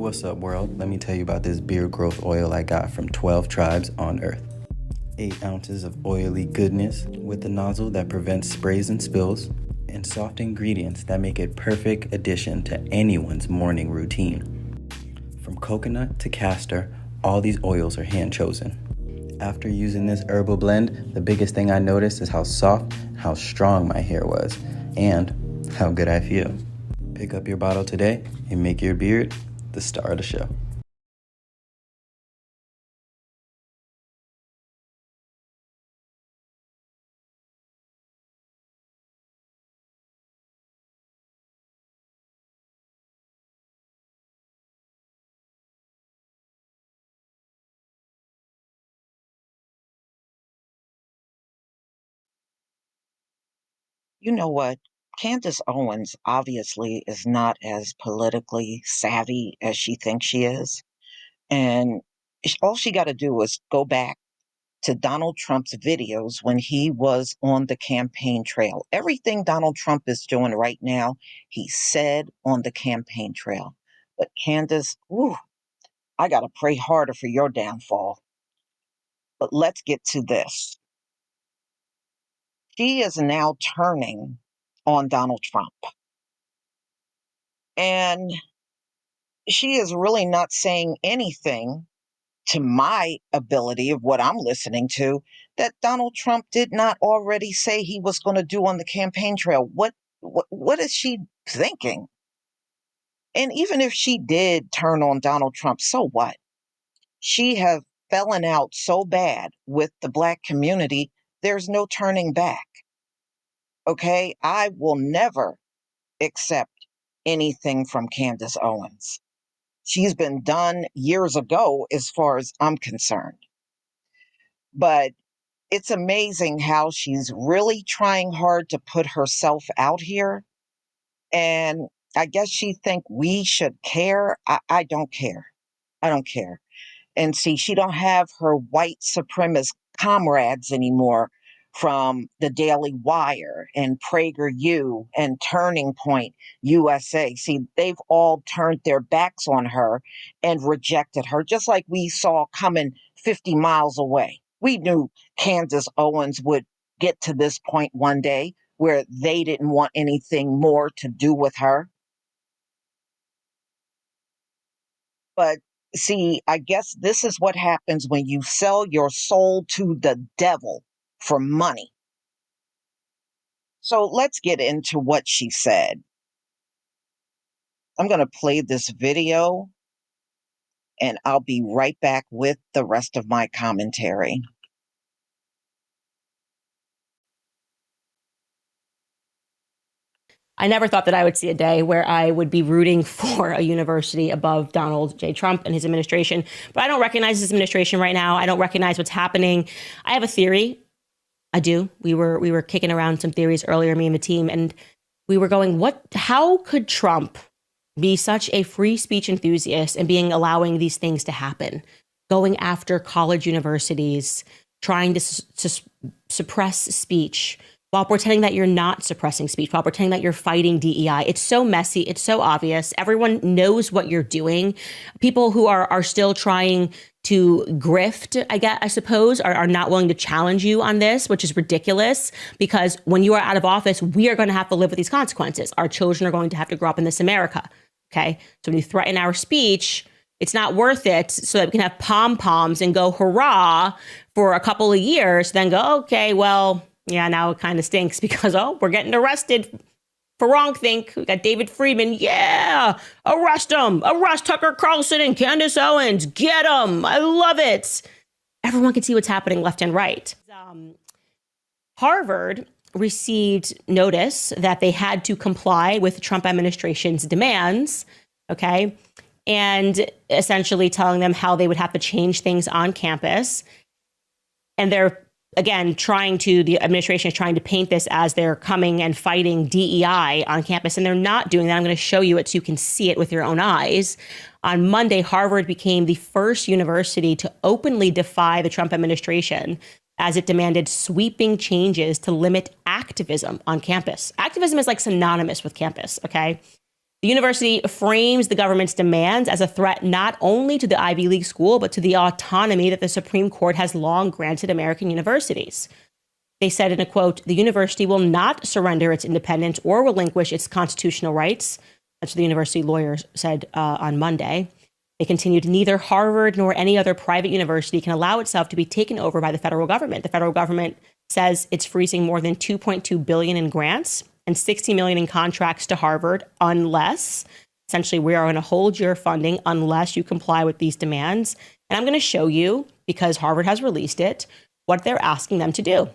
What's up, world? Let me tell you about this beard growth oil I got from 12 tribes on Earth. 8 ounces of oily goodness with a nozzle that prevents sprays and spills, and soft ingredients that make it perfect addition to anyone's morning routine. From coconut to castor, all these oils are hand chosen. After using this herbal blend, the biggest thing I noticed is how soft, how strong my hair was, and how good I feel. Pick up your bottle today and make your beard the star of the show. You know what? Candace Owens obviously is not as politically savvy as she thinks she is. And all she got to do is go back to Donald Trump's videos when he was on the campaign trail. Everything Donald Trump is doing right now, he said on the campaign trail. But Candace, whew, I got to pray harder for your downfall. But let's get to this. She is now turning on Donald Trump. And she is really not saying anything to my ability of what I'm listening to that Donald Trump did not already say he was going to do on the campaign trail. What is she thinking? And even if she did turn on Donald Trump, so what? She have fallen out so bad with the black community, there's no turning back. Okay? I will never accept anything from Candace Owens. She's been done years ago, as far as I'm concerned. But it's amazing how she's really trying hard to put herself out here. And I guess she think we should care. I don't care. I don't care. And see, she don't have her white supremacist comrades anymore from the Daily Wire and PragerU and Turning Point USA. See, they've all turned their backs on her and rejected her, just like we saw coming 50 miles away. We knew Candace Owens would get to this point one day where they didn't want anything more to do with her. But see, I guess this is what happens when you sell your soul to the devil for money. So let's get into what she said. I'm going to play this video and I'll be right back with the rest of my commentary. I never thought that I would see a day where I would be rooting for a university above Donald J. Trump and his administration. But I don't recognize his administration right now. I don't recognize what's happening. I have a theory. I do. We were kicking around some theories earlier, me and the team, and we were going, how could Trump be such a free speech enthusiast and allowing these things to happen? Going after college universities, trying to suppress speech, while pretending that you're not suppressing speech, while pretending that you're fighting DEI. It's so messy. It's so obvious. Everyone knows what you're doing. People who are still trying to grift, I suppose, are not willing to challenge you on this, which is ridiculous, because when you are out of office, we are going to have to live with these consequences. Our children are going to have to grow up in this America. Okay. So when you threaten our speech, it's not worth it so that we can have pom-poms and go hurrah for a couple of years, then go, okay, well, yeah, now it kind of stinks because, we're getting arrested for wrongthink. We got David Friedman. Yeah, arrest him. Arrest Tucker Carlson and Candace Owens. Get them. I love it. Everyone can see what's happening left and right. Harvard received notice that they had to comply with the Trump administration's demands, okay, and essentially telling them how they would have to change things on campus. And they're again, the administration is trying to paint this as they're coming and fighting DEI on campus, and they're not doing that. I'm going to show you it so you can see it with your own eyes. On Monday, Harvard became the first university to openly defy the Trump administration as it demanded sweeping changes to limit activism on campus. Activism is like synonymous with campus, okay? The university frames the government's demands as a threat not only to the Ivy League school, but to the autonomy that the Supreme Court has long granted American universities. They said in a quote, "The university will not surrender its independence or relinquish its constitutional rights." That's what the university lawyers said on Monday. They continued, "Neither Harvard nor any other private university can allow itself to be taken over by the federal government." The federal government says it's freezing more than $2.2 billion in grants and $60 million in contracts to Harvard unless, essentially, we are going to hold your funding unless you comply with these demands. And I'm going to show you, because Harvard has released it, what they're asking them to do.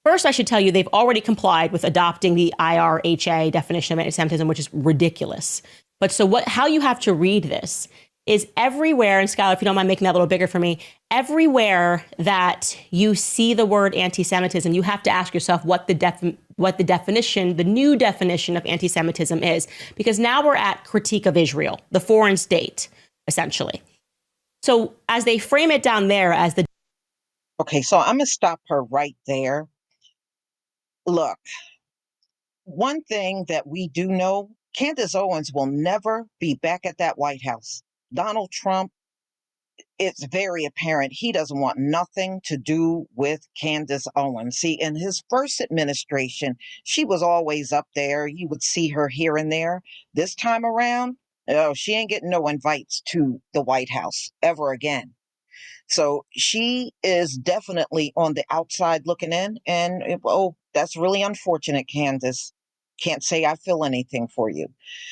First, I should tell you they've already complied with adopting the IRHA definition of anti-Semitism, which is ridiculous. But so how you have to read this is everywhere, and Skylar, if you don't mind making that a little bigger for me, everywhere that you see the word anti-Semitism, you have to ask yourself what the definition, the new definition of anti-Semitism is, because now we're at critique of Israel, the foreign state, essentially. So as they frame it down there as the... Okay, so I'm going to stop her right there. Look, one thing that we do know, Candace Owens will never be back at that White House. Donald Trump, it's very apparent he doesn't want nothing to do with Candace Owens. See, in his first administration, she was always up there. You would see her here and there. This time around, oh, she ain't getting no invites to the White House ever again. So she is definitely on the outside looking in. And, that's really unfortunate, Candace. Can't say I feel anything for you.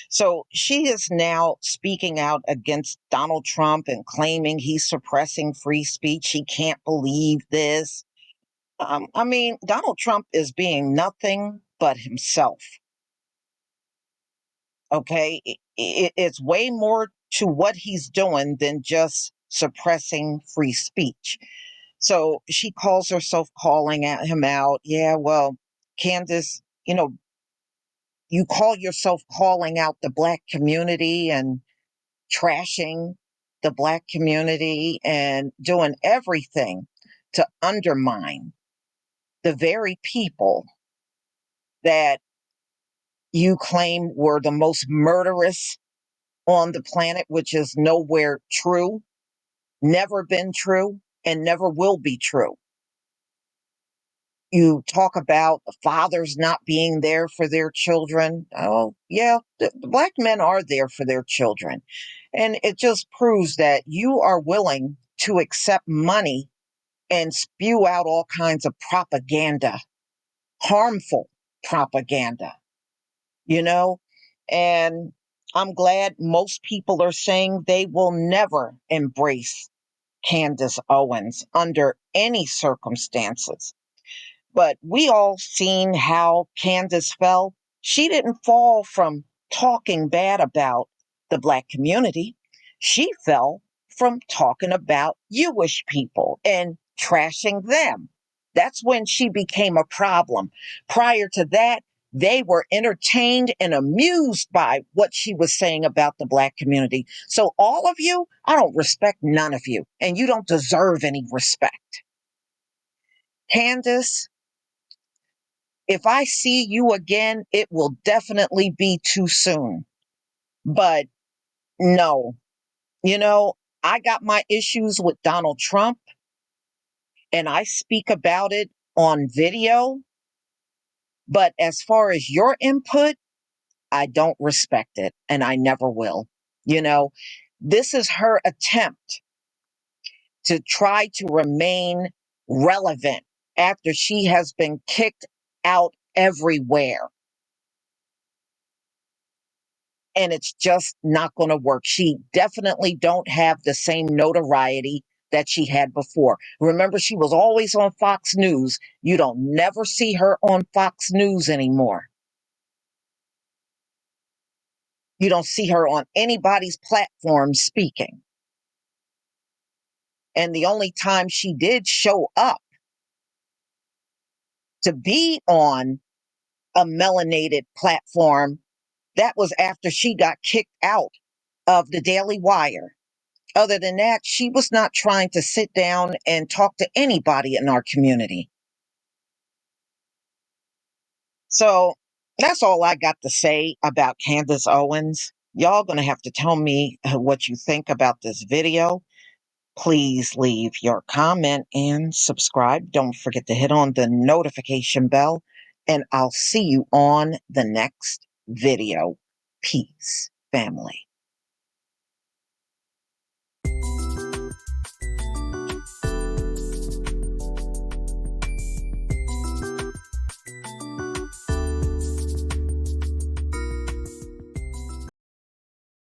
So she is now speaking out against Donald Trump and claiming he's suppressing free speech. She can't believe this. Donald Trump is being nothing but himself. Okay? It's way more to what he's doing than just suppressing free speech. So she calls herself calling at him out. Yeah, well, Candace, you call yourself calling out the Black community and trashing the Black community and doing everything to undermine the very people that you claim were the most murderous on the planet, which is nowhere true, never been true, and never will be true. You talk about fathers not being there for their children. Oh, yeah, the Black men are there for their children. And it just proves that you are willing to accept money and spew out all kinds of propaganda, harmful propaganda, you know? And I'm glad most people are saying they will never embrace Candace Owens under any circumstances. But we all seen how Candace fell. She didn't fall from talking bad about the Black community. She fell from talking about Jewish people and trashing them. That's when she became a problem. Prior to that, they were entertained and amused by what she was saying about the Black community. So all of you, I don't respect none of you, and you don't deserve any respect. Candace, if I see you again, it will definitely be too soon. But no, I got my issues with Donald Trump and I speak about it on video. But as far as your input, I don't respect it and I never will. This is her attempt to try to remain relevant after she has been kicked out everywhere. And it's just not going to work. She definitely don't have the same notoriety that she had before. Remember, she was always on Fox News. You don't never see her on Fox News anymore. You don't see her on anybody's platform speaking. And the only time she did show up to be on a melanated platform, that was after she got kicked out of the Daily Wire. Other than that, she was not trying to sit down and talk to anybody in our community. So That's all I got to say about Candace Owens. Y'all gonna have to tell me what you think about this video. Please leave your comment and subscribe. Don't forget to hit on the notification bell, and I'll see you on the next video. Peace, family.